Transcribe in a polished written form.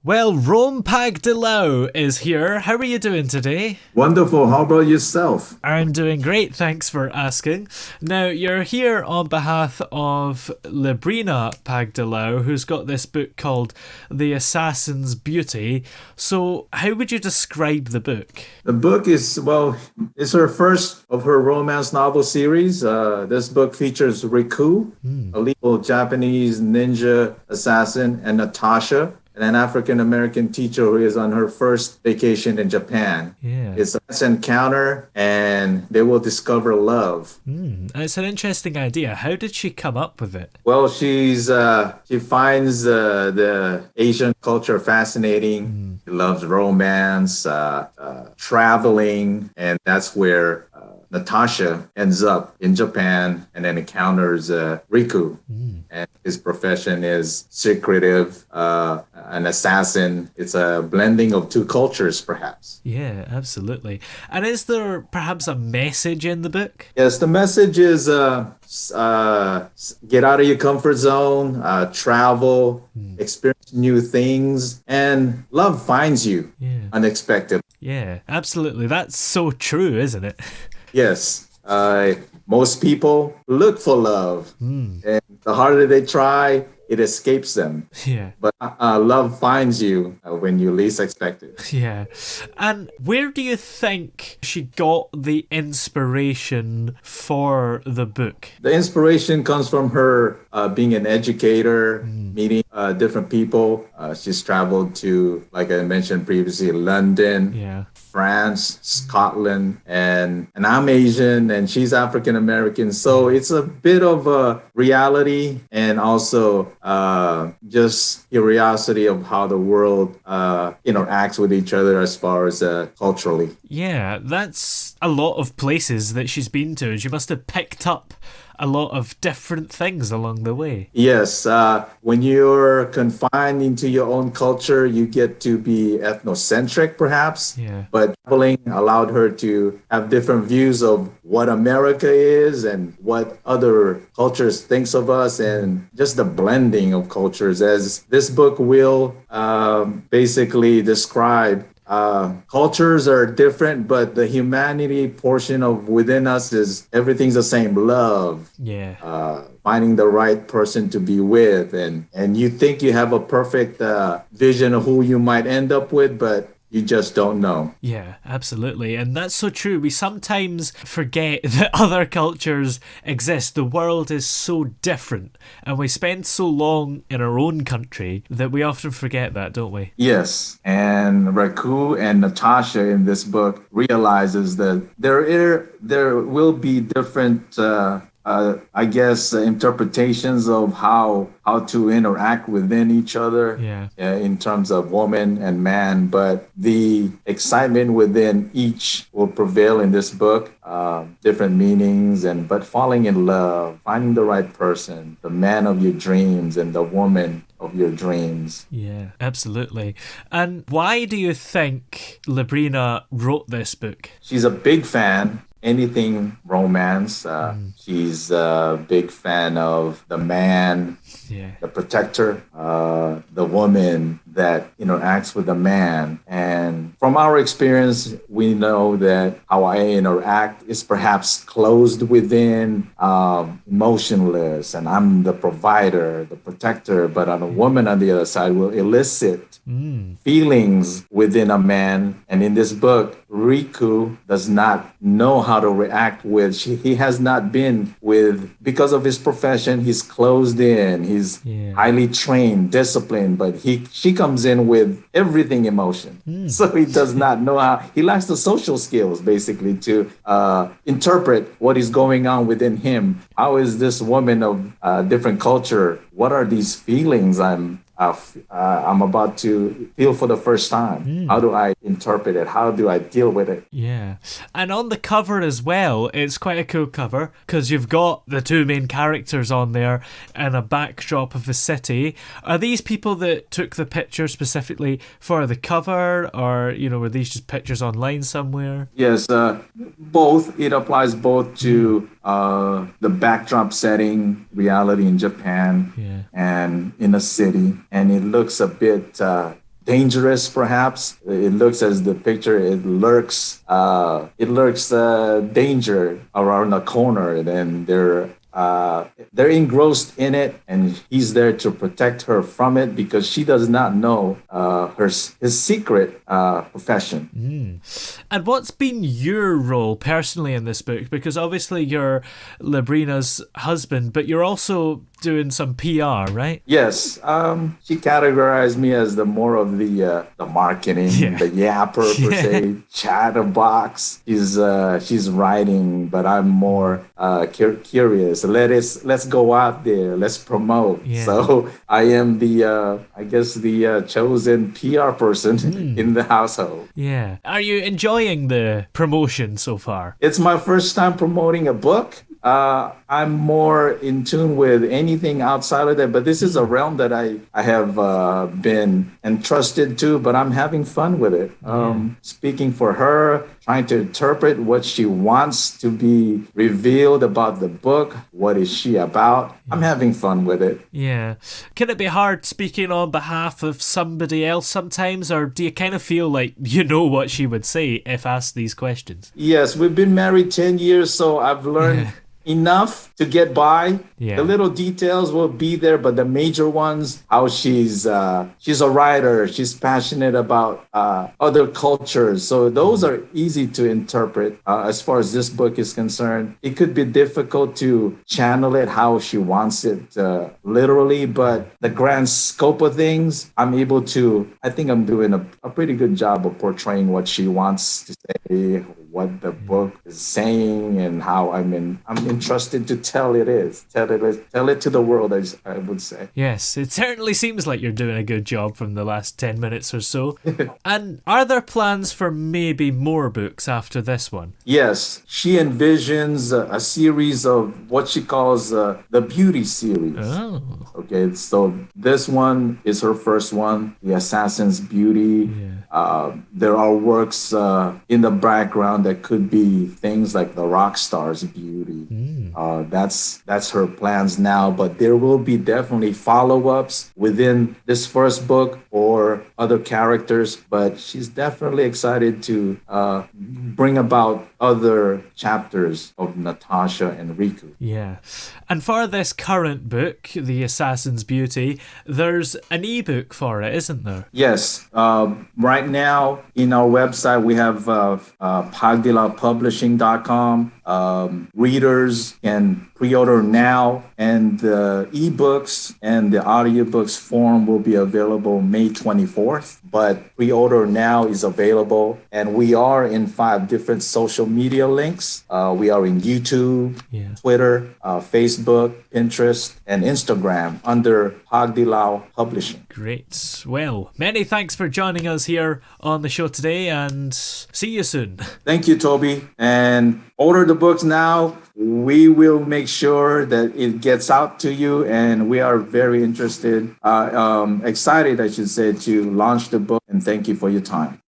Well, Rome Pagdlao is here. How are you doing today? Wonderful. How about yourself? I'm doing great, thanks for asking. Now, you're here on behalf of Librina Pagdlao, who's got this book called The Assassin's Beauty. So, how would you describe the book? The book is, well, it's her first of her romance novel series. This book features Riku, a lethal Japanese ninja assassin, and Natasha, an African American teacher who is on her first vacation in Japan. Yeah. It's an encounter, and they will discover love. It's an interesting idea. How did she come up with it? Well, she finds the Asian culture fascinating. She loves romance, traveling, and that's where Natasha ends up in Japan and then encounters Riku. And his profession is secretive, an assassin. It's a blending of two cultures, perhaps. Yeah, absolutely. And is there perhaps a message in the book? Yes, the message is get out of your comfort zone, travel, experience new things, and love finds you unexpected. Yeah, absolutely. That's so true, isn't it? Yes. Most people look for love, and the harder they try, it escapes them. Yeah. But love finds you when you least expect it. Yeah. And where do you think she got the inspiration for the book? The inspiration comes from her being an educator, meeting different people. She's traveled to, like I mentioned previously, London, France, Scotland, and I'm Asian and she's African American. So it's a bit of a reality and also just curiosity of how the world interacts with each other as far as culturally. Yeah, that's a lot of places that she's been to, and she must have picked up a lot of different things along the way. Yes, when you're confined into your own culture, you get to be ethnocentric, perhaps. Yeah. But traveling allowed her to have different views of what America is and what other cultures thinks of us, and just the blending of cultures, as this book will basically describe. Cultures are different, but the humanity portion of within us is everything's the same. Love, finding the right person to be with, and you think you have a perfect vision of who you might end up with, but you just don't know. Yeah, absolutely. And that's so true. We sometimes forget that other cultures exist. The world is so different. And we spend so long in our own country that we often forget that, don't we? Yes. And Riku and Natasha in this book realizes that there will be different interpretations of how to interact within each other in terms of woman and man. But the excitement within each will prevail in this book. Different meanings, but falling in love, finding the right person, the man of your dreams and the woman of your dreams. Yeah, absolutely. And why do you think Librina wrote this book? She's a big fan. Anything romance. She's a big fan of the man, the protector, the woman that interacts with the man. And from our experience, we know that how I interact is perhaps closed within, emotionless, and I'm the provider, the protector, but a woman on the other side will elicit feelings within a man. And in this book, Riku does not know how to react with. He has not been with, because of his profession, he's closed in, he's highly trained, disciplined, but she comes in with everything emotion. So he does not know how, he lacks the social skills basically to interpret what is going on within him. How is this woman of different culture? What are these feelings I'm about to feel for the first time? How do I interpret it? How do I deal with it? Yeah. And on the cover as well, it's quite a cool cover because you've got the two main characters on there and a backdrop of the city. Are these people that took the picture specifically for the cover, or, were these just pictures online somewhere? Yes, both. It applies both to the backdrop setting, reality in Japan, and in a city. And it looks a bit dangerous, perhaps. It looks as the picture, it lurks danger around the corner, and then they're engrossed in it, and he's there to protect her from it because she does not know his secret profession. And what's been your role personally in this book? Because obviously you're Labrina's husband, but you're also doing some PR, right? Yes, she categorized me as the more of the marketing, the yapper per se, chatterbox. She's writing, but I'm more curious. Let's go out there. Let's promote. Yeah. So I am the chosen PR person in the household. Yeah. Are you enjoying the promotion so far? It's my first time promoting a book. I'm more in tune with anything outside of that, but this is a realm that I have been entrusted to, but I'm having fun with it. Speaking for her, trying to interpret what she wants to be revealed about the book. What is she about? I'm having fun with it. Yeah. Can it be hard speaking on behalf of somebody else sometimes, or do you kind of feel like you know what she would say if asked these questions? Yes, we've been married 10 years, so I've learned enough to get by. The little details will be there, but the major ones, how she's a writer, she's passionate about other cultures, so those are easy to interpret. As far as this book is concerned, it could be difficult to channel it how she wants it literally, but the grand scope of things, I think I'm doing a pretty good job of portraying what she wants to say, what the book is saying, and how I'm entrusted to tell it to the world, as I would say. Yes, it certainly seems like you're doing a good job from the last 10 minutes or so. And are there plans for maybe more books after this one? Yes, she envisions a series of what she calls the beauty series. Oh. Okay, so this one is her first one, The Assassin's Beauty. There are works in the background that could be things like the rock star's beauty. That's her plans now, but there will be definitely follow-ups within this first book or other characters, but she's definitely excited to bring about other chapters of Natasha and Riku. Yeah. And for this current book, The Assassin's Beauty, there's an ebook for it, isn't there? Yes. Right now, in our website, we have pagdlaopublishing.com. Readers can pre-order now, and the ebooks and the audiobooks form will be available May 24th. But pre-order now is available, and we are in 5 different social media links. We are in YouTube, Twitter, Facebook, Pinterest, and Instagram under Pagdlao Publishing. Great. Well, many thanks for joining us here on the show today, and see you soon. Thank you, Toby. And order the books now. We will make sure that it gets out to you, and we are very interested, excited, I should say, to launch the book, and thank you for your time.